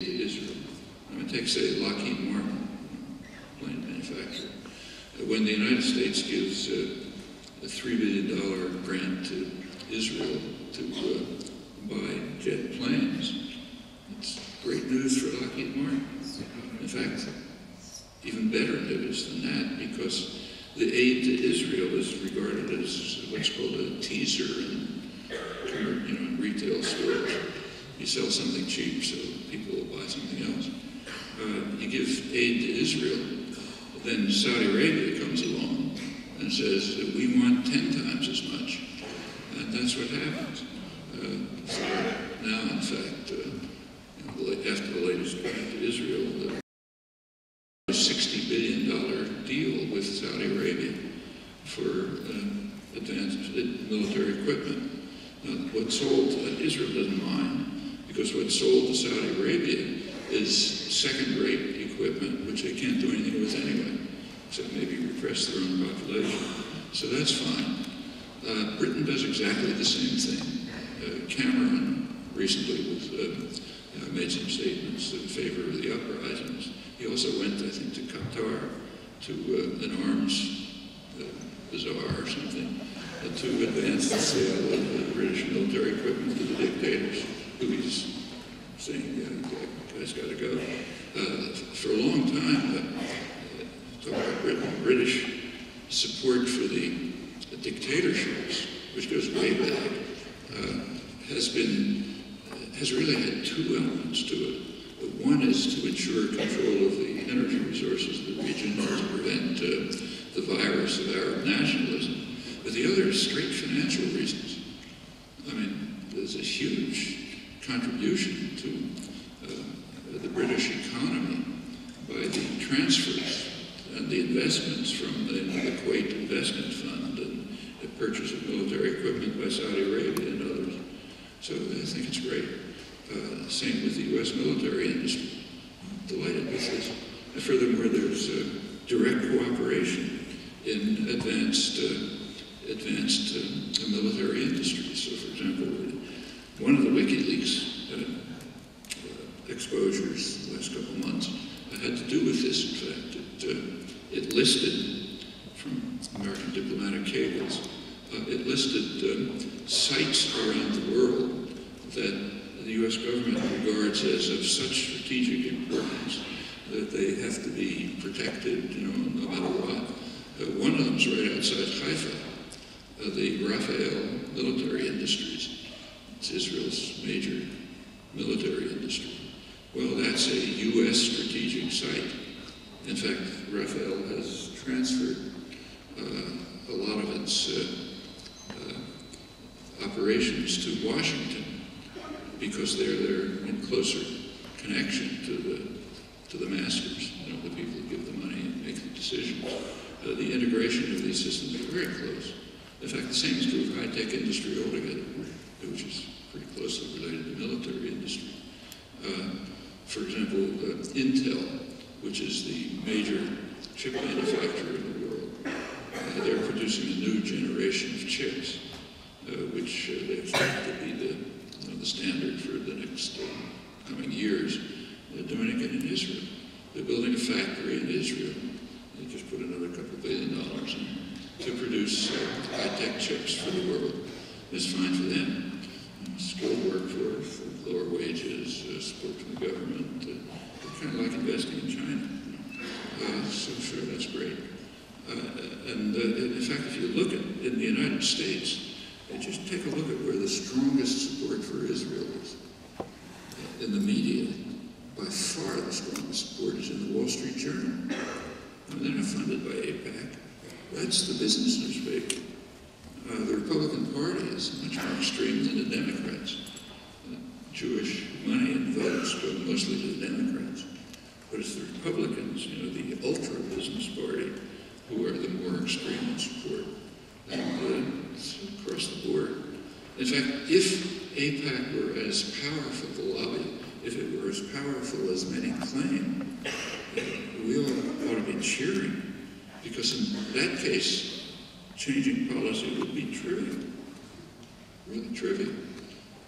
Israel. I mean, take, say, Lockheed Martin, plane manufacturer. When the United States gives a $3 billion grant to Israel to buy jet planes, it's great news for Lockheed Martin. In fact, even better news than that, because the aid to Israel is regarded as what's called a teaser in retail stores. You sell something cheap so people will buy something else. You give aid to Israel, then Saudi Arabia comes along and says that we want 10 times as much. And that's what happens. So now, in fact, after the latest grant to Israel, a $60 billion deal with Saudi Arabia for advanced military equipment. Now, what's sold, Israel doesn't mind, because what's sold to Saudi Arabia is second-rate equipment, which they can't do anything with anyway, except maybe repress their own population. So that's fine. Britain does exactly the same thing. Cameron recently made some statements in favor of the uprisings. He also went, I think, to Qatar, to an arms bazaar or something, to advance the sale of the British military equipment to the dictators, who he's saying, yeah, you guys got to go. For a long time, talk about British support for the dictatorships, which goes way back, has really had two elements to it. One is to ensure control of the energy resources of the region, or to prevent the virus of Arab nationalism. But the other is straight financial reasons. I mean, there's a huge contribution to the British economy by the transfers and the investments from the Kuwait Investment Fund and the purchase of military equipment by Saudi Arabia and others. So I think it's great. Same with the U.S. military industry. I'm delighted with this. And furthermore, there's direct cooperation in advanced military industries. So, for example, one of the WikiLeaks exposures the last couple of months had to do with this. In fact, it listed, from American diplomatic cables, it listed sites around the world that the U.S. government regards as of such strategic importance that they have to be protected, no matter what. One of them's right outside Haifa, the Rafael military industries. It's Israel's major military industry. Well, that's a U.S. strategic site. In fact, Rafael has transferred a lot of its operations to Washington, because they're in closer connection to the masters, the people who give the money and make the decisions. The integration of these systems is very close. In fact, the same is true of high-tech industry altogether, which is pretty closely related to military industry. For example, Intel, which is the major chip manufacturer in the world, they're producing a new generation of chips, which they expect to be the standard for the next coming years. They're doing it in Israel. They're building a factory in Israel. They just put another couple $2 billion in to produce high-tech chips for the world. It's fine for them. Skilled workforce, lower wages, support from the government. They're kind of like investing in China. So sure, that's great. And in fact, if you look in the United States, just take a look at where the strongest support for Israel is. In the media, by far the strongest support is in the Wall Street Journal. I mean, they're not funded by AIPAC. That's the business newspaper. The Republican Party is much more extreme than the Democrats. Jewish money and votes go mostly to the Democrats. But it's the Republicans, the ultra-business party, who are the more extreme in support. And it's across the board. In fact, if AIPAC were as powerful, the lobby, if it were as powerful as many claim, we all ought to be cheering, because in that case, changing policy would be trivial, really trivial.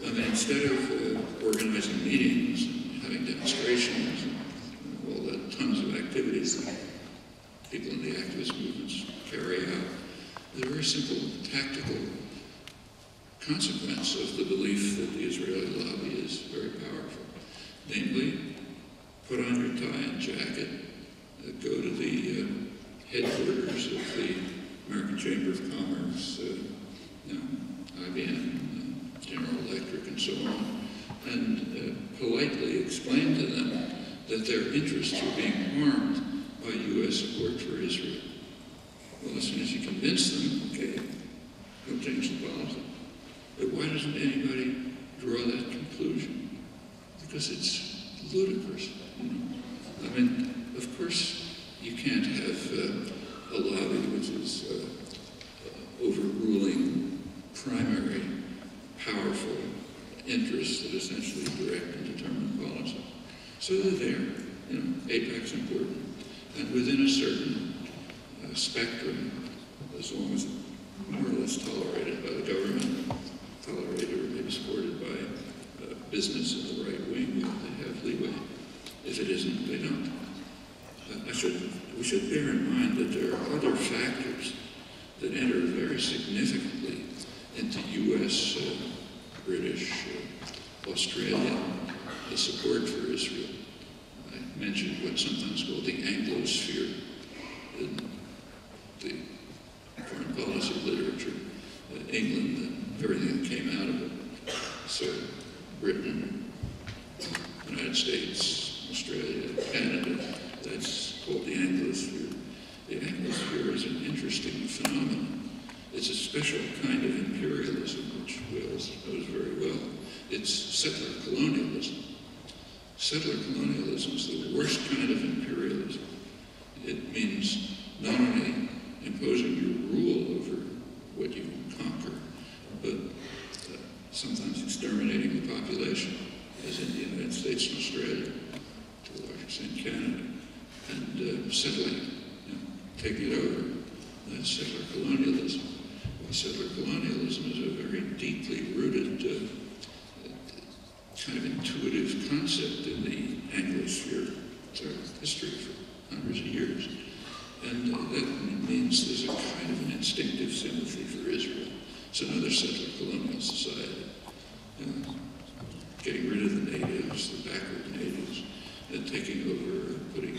I mean, instead of organizing meetings and having to demonstrations, and all the tons of activities that people in the activist movements carry out. The very simple tactical consequence of the belief that the Israeli lobby is very powerful. Namely, put on your tie and jacket, go to the headquarters of the American Chamber of Commerce, IBM, General Electric, and so on, and politely explain to them that their interests are being harmed by U.S. support for Israel. Well, as soon as you convince them, okay, they'll change the policy. But why doesn't anybody draw that conclusion? Because it's ludicrous. I mean, of course, you can't have a lobby which is overruling primary, powerful interests that essentially direct and determine policy. So they're there. AIPAC's important. And within a certain spectrum, as long as more or less tolerated by the government, tolerated or maybe supported by business in the right wing, they have leeway. If it isn't, they don't. We should bear in mind that there are other factors that enter very significantly into U.S., British, Australian support for Israel. I mentioned what's sometimes called the Anglosphere in the foreign policy literature. England and everything that came out of it. So Britain, United States, Australia, Canada, that's called the Anglosphere. The Anglosphere is an interesting phenomenon. It's a special kind of imperialism, which Wales knows very well. It's settler colonialism. Settler colonialism is the worst kind of imperialism. It means not only imposing your rule over what you can conquer, but sometimes exterminating the population, as in the United States and Australia, to a large extent Canada, and settling, taking it over. That's settler colonialism. Well, settler colonialism is a very deeply rooted, kind of intuitive concept in the Anglosphere history for hundreds of years. And that means there's a kind of an instinctive sympathy for Israel. It's another settler colonial society. Getting rid of the natives, the backward natives, and taking over, putting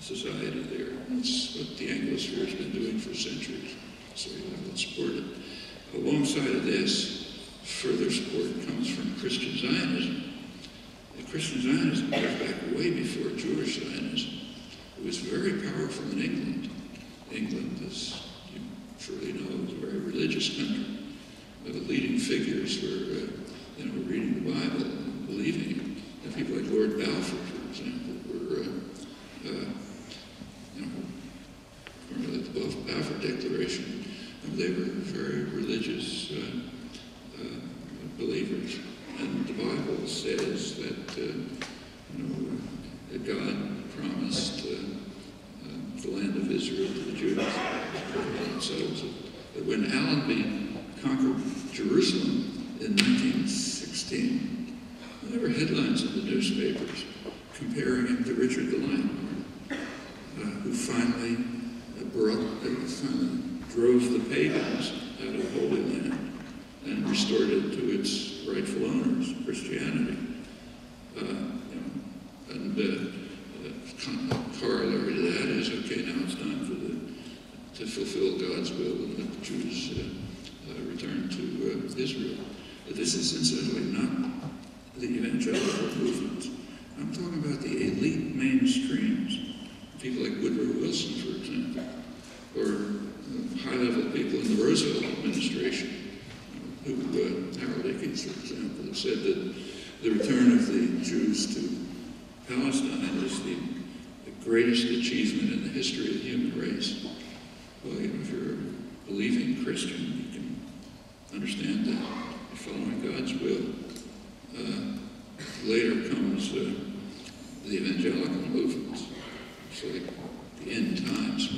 society there. That's what the Anglosphere has been doing for centuries. So let's support it. Alongside of this, further support comes from Christian Zionism. Christian Zionism goes back way before Jewish Zionism. It was very powerful in England. England, as you surely know, is a very religious country. The leading figures were, reading the Bible and believing it. And people like Lord Balfour, for example, were, according to the Balfour Declaration, they were very religious believers. And the Bible says that, that God promised the land of Israel to the Jews. And so that when Allenby conquered Jerusalem in 1916, there were headlines in the newspapers comparing him to Richard the Lionheart, who finally drove the pagans out of Holy Land and restored it to its rightful owners, Christianity. Corollary to that is, okay, now it's time to fulfill God's will and let the Jews return to Israel. But this is incidentally not the evangelical movement. I'm talking about the elite mainstreams, people like Woodrow Wilson, for example, or high-level people in the Roosevelt administration, who, Harold Ickes, for example, have said that the return of the Jews to Palestine is the greatest achievement in the history of the human race. Well, if you're a believing Christian, you can understand that you're following God's will. Later comes the evangelical movement. It's like the end times.